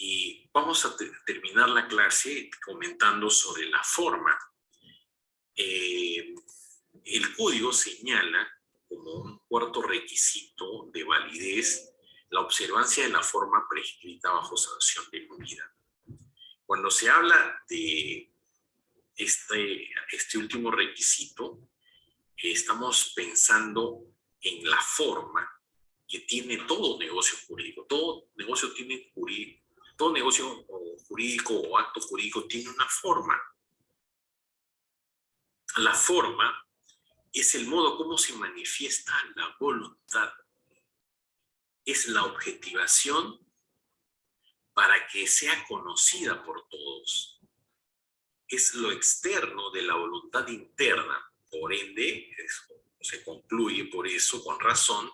Y vamos a terminar la clase comentando sobre la forma. El código señala como un cuarto requisito de validez la observancia de la forma prescrita bajo sanción de nulidad. Cuando se habla de este último requisito, estamos pensando en la forma que tiene todo negocio jurídico. Todo negocio jurídico o acto jurídico tiene una forma. La forma es el modo como se manifiesta la voluntad. Es la objetivación para que sea conocida por todos. Es lo externo de la voluntad interna. Por ende, se concluye por eso, con razón,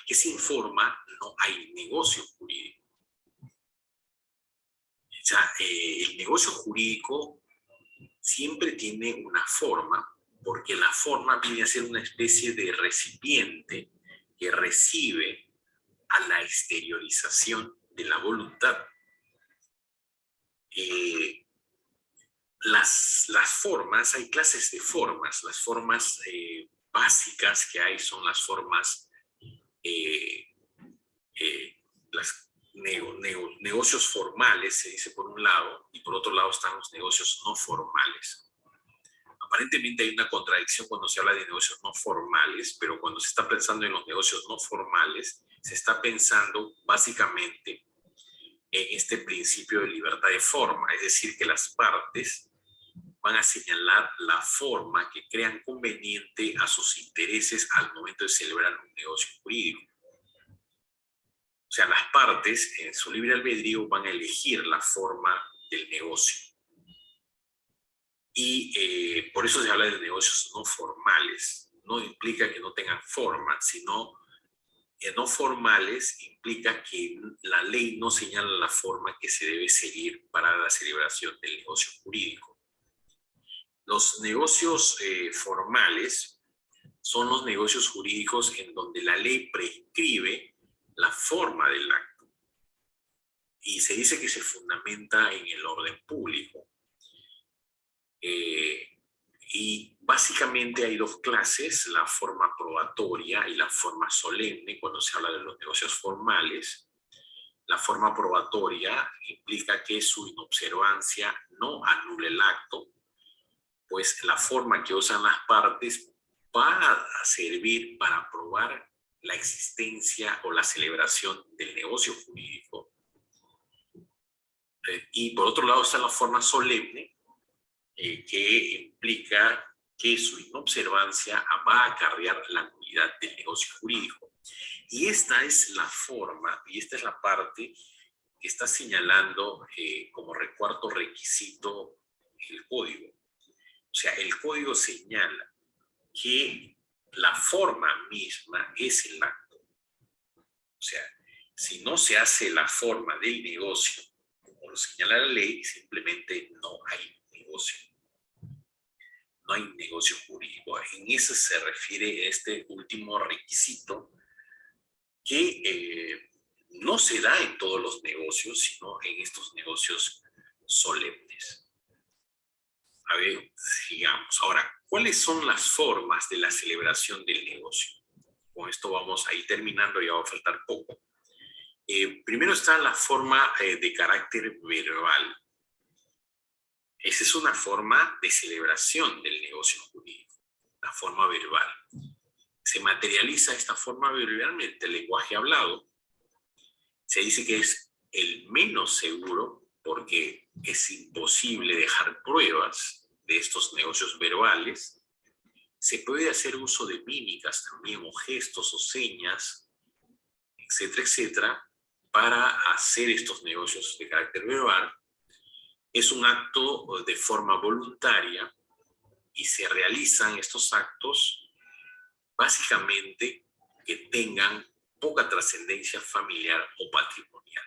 que sin forma no hay negocio jurídico. O sea, el negocio jurídico siempre tiene una forma, porque la forma viene a ser una especie de recipiente que recibe a la exteriorización de la voluntad. Las formas, hay clases de formas. Las formas básicas que hay son las formas, negocios formales, se dice por un lado, y por otro lado están los negocios no formales. Aparentemente hay una contradicción cuando se habla de negocios no formales, pero cuando se está pensando en los negocios no formales, se está pensando básicamente en este principio de libertad de forma, es decir, que las partes van a señalar la forma que crean conveniente a sus intereses al momento de celebrar un negocio jurídico. O sea, las partes en su libre albedrío van a elegir la forma del negocio. Y por eso se habla de negocios no formales. No implica que no tengan forma, sino no formales implica que la ley no señala la forma que se debe seguir para la celebración del negocio jurídico. Los negocios formales son los negocios jurídicos en donde la ley prescribe la forma del acto y se dice que se fundamenta en el orden público. Y básicamente hay dos clases, la forma probatoria y la forma solemne cuando se habla de los negocios formales. La forma probatoria implica que su inobservancia no anule el acto, pues la forma que usan las partes va a servir para probar la existencia o la celebración del negocio jurídico. Y por otro lado está la forma solemne, que implica que su inobservancia va a acarrear la nulidad del negocio jurídico. Y esta es la forma, y esta es la parte que está señalando como cuarto requisito el código. O sea, el código señala que la forma misma es el acto. O sea, si no se hace la forma del negocio, como lo señala la ley, simplemente no hay negocio. No hay negocio jurídico. En eso se refiere este último requisito que no se da en todos los negocios, sino en estos negocios solemnes. A ver, sigamos. Ahora, ¿cuáles son las formas de la celebración del negocio? Con esto vamos a ir terminando, ya va a faltar poco. Primero está la forma de carácter verbal. Esa es una forma de celebración del negocio jurídico, la forma verbal. Se materializa esta forma verbal mediante el lenguaje hablado. Se dice que es el menos seguro porque es imposible dejar pruebas de estos negocios verbales. Se puede hacer uso de mímicas también, o gestos o señas, etcétera, etcétera, para hacer estos negocios de carácter verbal. Es un acto de forma voluntaria y se realizan estos actos básicamente que tengan poca trascendencia familiar o patrimonial.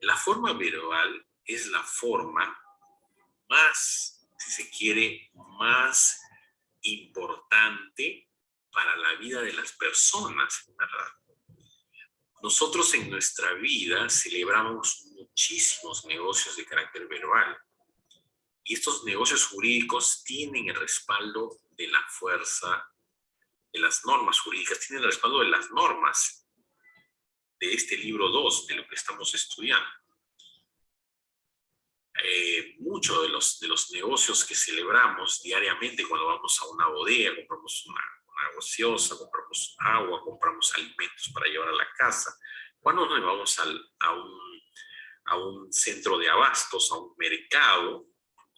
La forma verbal es la forma más, si se quiere, más importante para la vida de las personas, ¿verdad? Nosotros en nuestra vida celebramos muchísimos negocios de carácter verbal. Y estos negocios jurídicos tienen el respaldo de la fuerza de las normas jurídicas, tienen el respaldo de las normas de este libro 2, de lo que estamos estudiando. Muchos de los negocios que celebramos diariamente cuando vamos a una bodega, compramos una gaseosa, compramos agua, compramos alimentos para llevar a la casa, cuando nos vamos a un centro de abastos, a un mercado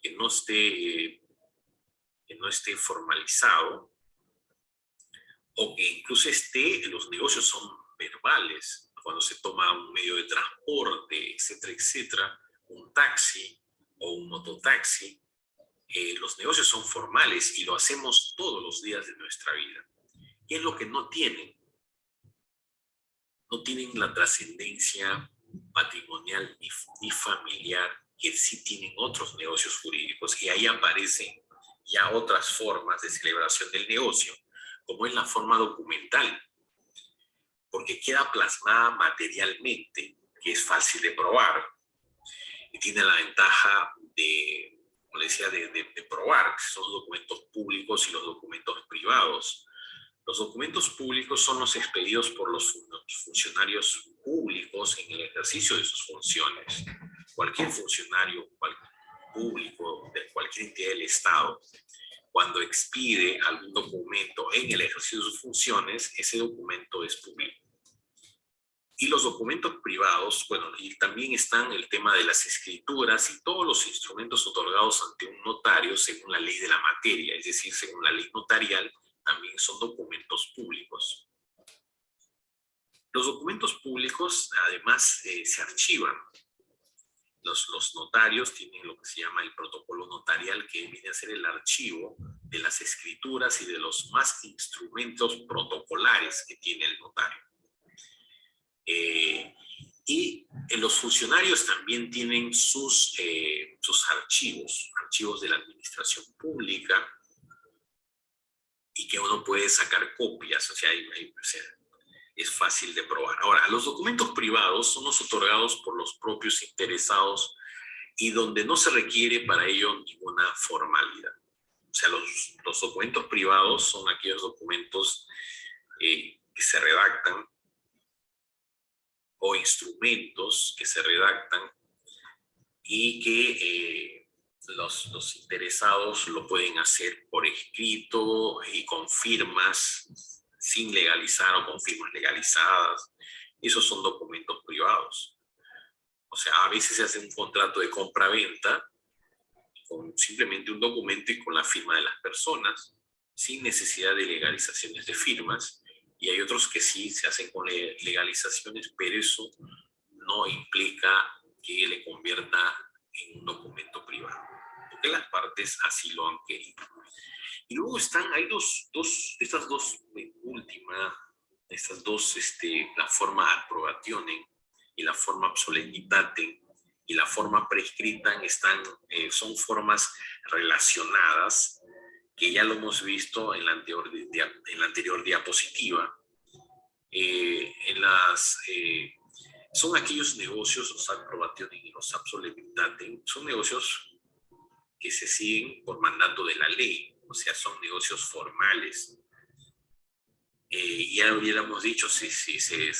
que no esté formalizado, o que incluso los negocios son verbales, cuando se toma un medio de transporte, etcétera, etcétera, un taxi o un mototaxi, los negocios son formales y lo hacemos todos los días de nuestra vida. ¿Qué es lo que no tienen? No tienen la trascendencia patrimonial ni familiar que sí tienen otros negocios jurídicos, y ahí aparecen ya otras formas de celebración del negocio, como es la forma documental, porque queda plasmada materialmente, que es fácil de probar, y tiene la ventaja de, como decía, de probar, que son los documentos públicos y los documentos privados. Los documentos públicos son los expedidos por los funcionarios públicos en el ejercicio de sus funciones. Cualquier funcionario público de cualquier entidad del Estado, cuando expide algún documento en el ejercicio de sus funciones, ese documento es público. Y los documentos privados, bueno, y también están el tema de las escrituras y todos los instrumentos otorgados ante un notario según la ley de la materia, es decir, según la ley notarial, también son documentos públicos. Los documentos públicos, además, se archivan. Los notarios tienen lo que se llama el protocolo notarial, que viene a ser el archivo de las escrituras y de los más instrumentos protocolares que tiene el notario. Y los funcionarios también tienen sus archivos de la administración pública, y que uno puede sacar copias, o sea, es fácil de probar. Ahora, los documentos privados son los otorgados por los propios interesados y donde no se requiere para ello ninguna formalidad. O sea, los documentos privados son aquellos documentos que se redactan, o instrumentos que se redactan y que los interesados lo pueden hacer por escrito y con firmas sin legalizar o con firmas legalizadas. Esos son documentos privados. O sea, a veces se hace un contrato de compra-venta con simplemente un documento y con la firma de las personas, sin necesidad de legalizaciones de firmas, y hay otros que sí se hacen con legalizaciones, pero eso no implica que le convierta en un documento privado, porque las partes así lo han querido. Y luego hay estas dos últimas, la forma approbationem y la forma absolenitatem y la forma prescrita son formas relacionadas, que ya lo hemos visto en la anterior diapositiva. Son aquellos negocios, los approbationem y los absolenitatem, son negocios que se siguen por mandato de la ley, o sea, son negocios formales. Ya lo hemos dicho, si se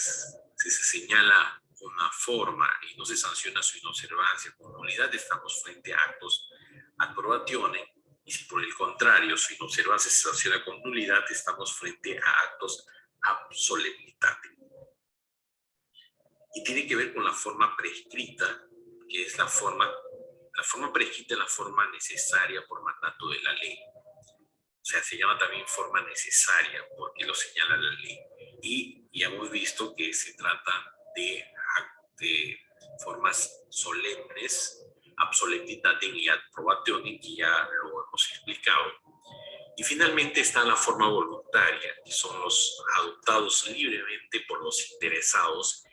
señala una forma y no se sanciona su inobservancia con nulidad, estamos frente a actos approbationem, y si por el contrario su inobservancia se sanciona con nulidad, estamos frente a actos absolenitatem. Y tiene que ver con la forma prescrita, que es la forma prescrita, la forma necesaria por mandato de la ley. O sea, se llama también forma necesaria porque lo señala la ley. Y ya hemos visto que se trata de formas solemnes, absolenitatem y approbationem, que ya lo hemos explicado. Y finalmente está la forma voluntaria, que son los adoptados libremente por los interesados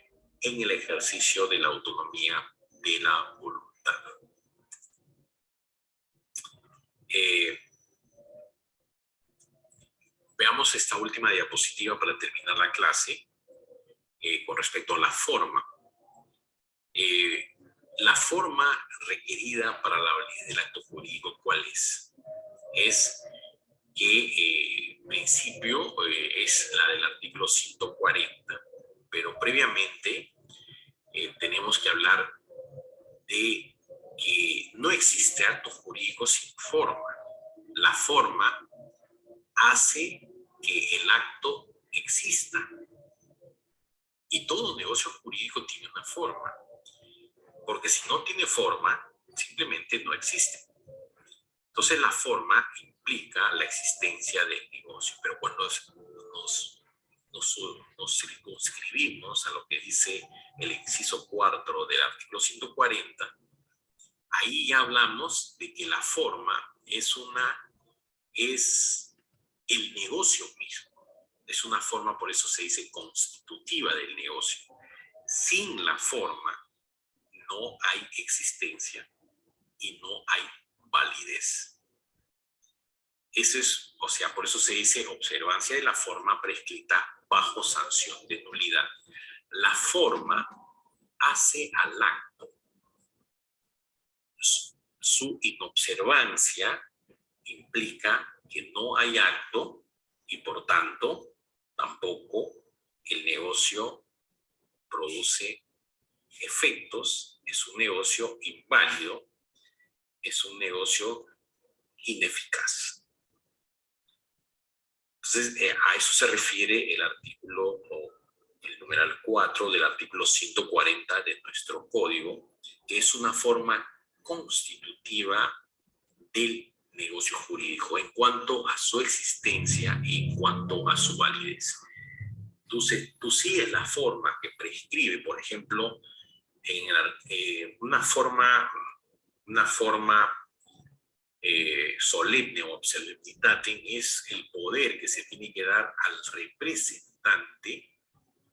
en el ejercicio de la autonomía de la voluntad. Veamos esta última diapositiva para terminar la clase con respecto a la forma. la forma requerida para la validez del acto jurídico, ¿cuál es? Es que en principio es la del artículo 140, pero previamente tenemos que hablar de que no existe acto jurídico sin forma. La forma hace que el acto exista. Y todo negocio jurídico tiene una forma. Porque si no tiene forma, simplemente no existe. Entonces la forma implica la existencia del negocio. Pero cuando nos circunscribimos a lo que dice el inciso 4 del artículo 140, ahí ya hablamos de que la forma es el negocio mismo. Es una forma, por eso se dice constitutiva del negocio. Sin la forma no hay existencia y no hay validez. Eso es, o sea, por eso se dice observancia de la forma prescrita bajo sanción de nulidad. La forma hace al acto. Su inobservancia implica que no hay acto y por tanto tampoco el negocio produce efectos, es un negocio inválido, es un negocio ineficaz. Entonces, a eso se refiere el artículo, o el numeral 4 del artículo 140 de nuestro código, que es una forma constitutiva del negocio jurídico en cuanto a su existencia y en cuanto a su validez. Tú sigues la forma que prescribe, por ejemplo, una forma solemne o solemnitatem es el poder que se tiene que dar al representante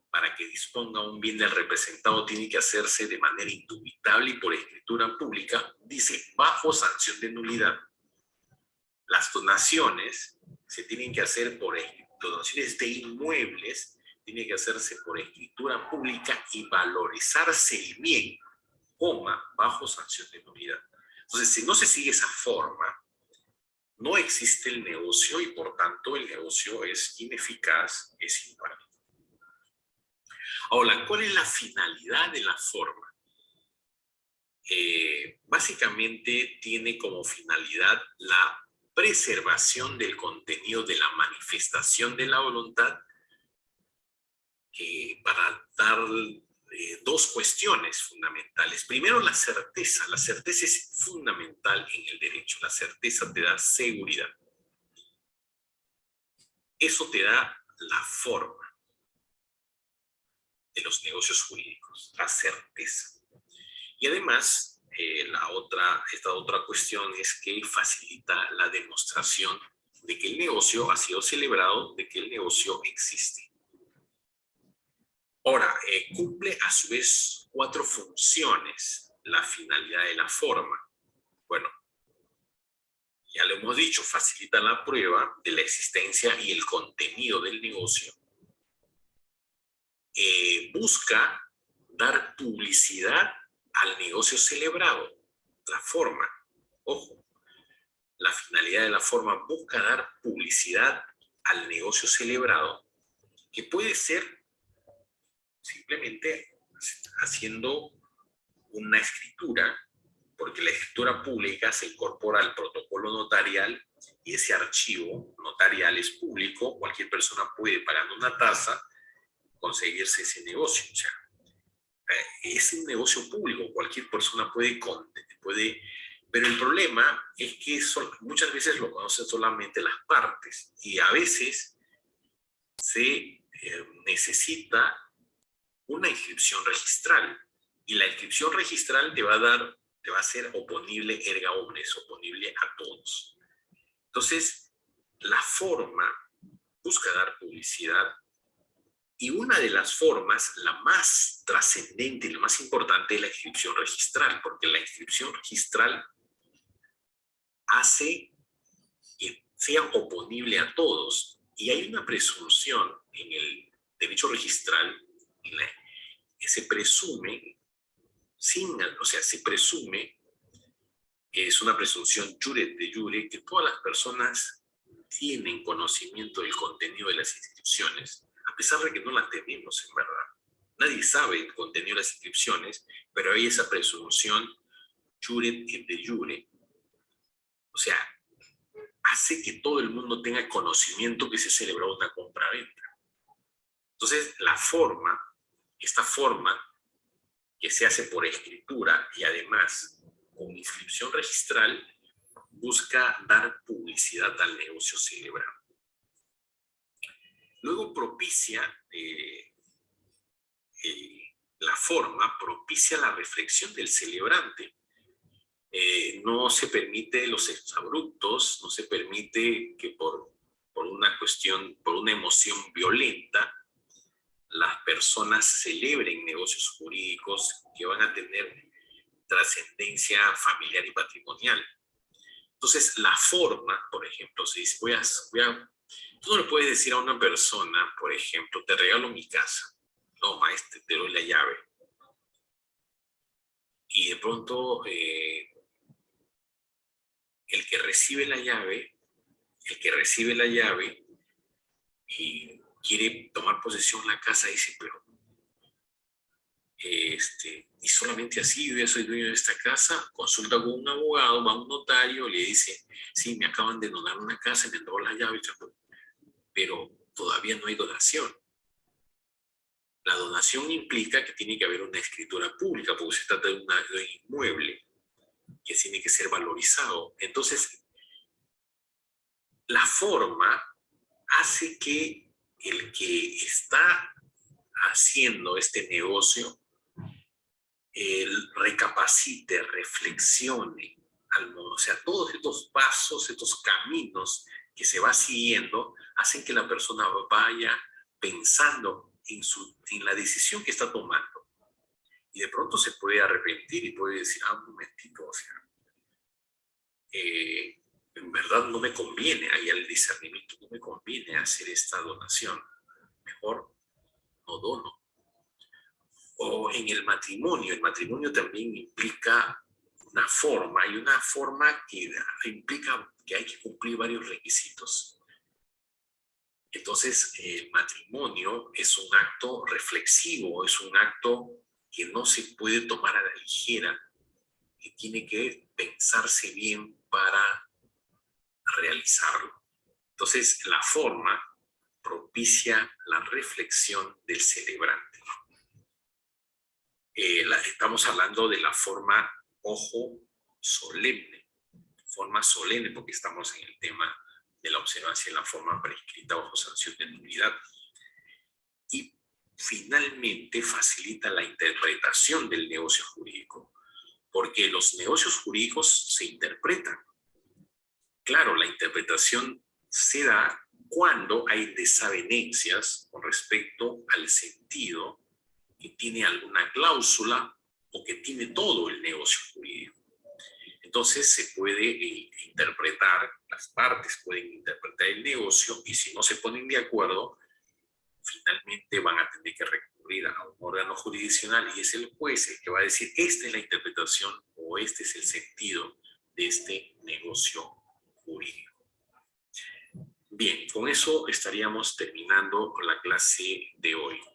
para que disponga un bien del representado. Tiene que hacerse de manera indubitable y por escritura pública, dice, bajo sanción de nulidad. Las donaciones se tienen que hacer donaciones de inmuebles, tiene que hacerse por escritura pública y valorizarse el bien, bajo sanción de nulidad. Entonces, si no se sigue esa forma, no existe el negocio y por tanto el negocio es ineficaz, es inválido. Ahora, ¿cuál es la finalidad de la forma? Básicamente tiene como finalidad la preservación del contenido de la manifestación de la voluntad, para dar dos cuestiones fundamentales. Primero, la certeza. La certeza es fundamental en el derecho. La certeza te da seguridad. Eso te da la forma de los negocios jurídicos, la certeza. Y además, esta otra cuestión es que facilita la demostración de que el negocio ha sido celebrado, de que el negocio existe. Ahora, cumple a su vez 4 funciones la finalidad de la forma. Bueno, ya lo hemos dicho, facilita la prueba de la existencia y el contenido del negocio. Busca dar publicidad al negocio celebrado. La forma, ojo, la finalidad de la forma busca dar publicidad al negocio celebrado, que puede ser simplemente haciendo una escritura, porque la escritura pública se incorpora al protocolo notarial y ese archivo notarial es público. Cualquier persona puede, pagando una tasa, conseguirse ese negocio. O sea, es un negocio público, cualquier persona puede, pero el problema es que muchas veces lo conocen solamente las partes y a veces se necesita una inscripción registral y la inscripción registral te va a ser oponible erga omnes, oponible a todos. Entonces, la forma busca dar publicidad. Y una de las formas, la más trascendente y la más importante, es la inscripción registral, porque la inscripción registral hace que sea oponible a todos. Y hay una presunción en el derecho registral, que se presume o sea, se presume, es una presunción jure de jure, que todas las personas tienen conocimiento del contenido de las inscripciones, a pesar de que no las tenemos en verdad. Nadie sabe el contenido de las inscripciones, pero hay esa presunción jure de jure. O sea, hace que todo el mundo tenga conocimiento que se celebró una compra-venta. Entonces, esta forma que se hace por escritura y además con inscripción registral, busca dar publicidad al negocio celebrado. Luego la forma propicia la reflexión del celebrante. No se permite los exabruptos, no se permite que por una emoción violenta, las personas celebren negocios jurídicos que van a tener trascendencia familiar y patrimonial. Entonces, la forma, por ejemplo, se dice, tú no le puedes decir a una persona, por ejemplo, te regalo mi casa, no, maestro, te doy la llave. Y de pronto, el que recibe la llave y quiere tomar posesión de la casa, dice, pero y solamente así yo ya soy dueño de esta casa, consulta con un abogado, va a un notario, le dice, sí, me acaban de donar una casa, me entregó las llaves, pero todavía no hay donación. La donación implica que tiene que haber una escritura pública, porque se trata de un inmueble que tiene que ser valorizado. Entonces, la forma hace que el que está haciendo este negocio recapacite, reflexione, o sea, todos estos pasos, estos caminos que se va siguiendo, hacen que la persona vaya pensando en la decisión que está tomando. Y de pronto se puede arrepentir y puede decir, un momentito, o sea, en verdad no me conviene, ahí el discernimiento, no me conviene hacer esta donación, mejor no dono. O en el matrimonio también implica una forma, y una forma que implica que hay que cumplir varios requisitos. Entonces, el matrimonio es un acto reflexivo, es un acto que no se puede tomar a la ligera, que tiene que pensarse bien para realizarlo. Entonces, la forma propicia la reflexión del celebrante. Estamos hablando de la forma, ojo, solemne, forma solemne, porque estamos en el tema de la observancia de la forma prescrita bajo sanción de nulidad. Y finalmente facilita la interpretación del negocio jurídico, porque los negocios jurídicos se interpretan. Claro, la interpretación se da cuando hay desavenencias con respecto al sentido que tiene alguna cláusula o que tiene todo el negocio jurídico. Entonces se puede interpretar, las partes pueden interpretar el negocio, y si no se ponen de acuerdo, finalmente van a tener que recurrir a un órgano jurisdiccional, y es el juez el que va a decir, esta es la interpretación o este es el sentido de este negocio jurídico. Bien, con eso estaríamos terminando la clase de hoy.